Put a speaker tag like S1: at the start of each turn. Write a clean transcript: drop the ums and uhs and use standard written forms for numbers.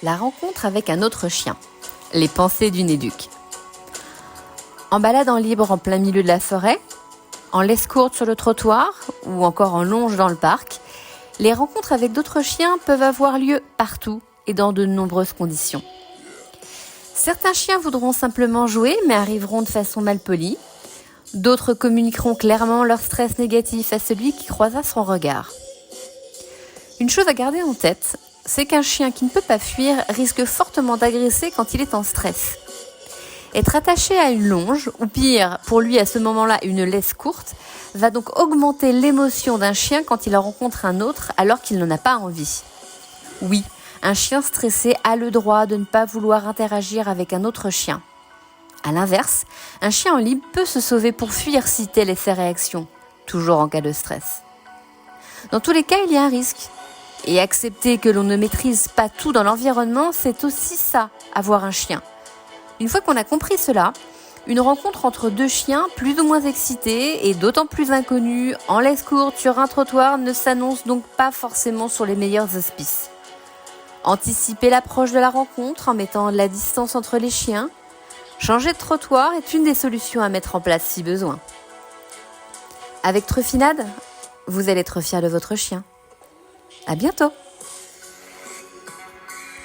S1: la rencontre avec un autre chien. Les pensées d'une éduque. En balade en libre en plein milieu de la forêt, en laisse courte sur le trottoir ou encore en longe dans le parc, les rencontres avec d'autres chiens peuvent avoir lieu partout et dans de nombreuses conditions. Certains chiens voudront simplement jouer mais arriveront de façon malpolie. D'autres communiqueront clairement leur stress négatif à celui qui croisa son regard. Une chose à garder en tête, c'est qu'un chien qui ne peut pas fuir risque fortement d'agresser quand il est en stress. Être attaché à une longe, ou pire, pour lui à ce moment-là une laisse courte, va donc augmenter l'émotion d'un chien quand il en rencontre un autre alors qu'il n'en a pas envie. Oui, un chien stressé a le droit de ne pas vouloir interagir avec un autre chien. A l'inverse, un chien en libre peut se sauver pour fuir si telle est sa réaction, toujours en cas de stress. Dans tous les cas, il y a un risque. Et accepter que l'on ne maîtrise pas tout dans l'environnement, c'est aussi ça, avoir un chien. Une fois qu'on a compris cela, une rencontre entre deux chiens plus ou moins excités et d'autant plus inconnus, en laisse courte sur un trottoir, ne s'annonce donc pas forcément sur les meilleurs auspices. Anticiper l'approche de la rencontre en mettant de la distance entre les chiens, changer de trottoir est une des solutions à mettre en place si besoin. Avec Truffinade, vous allez être fiers de votre chien. À bientôt!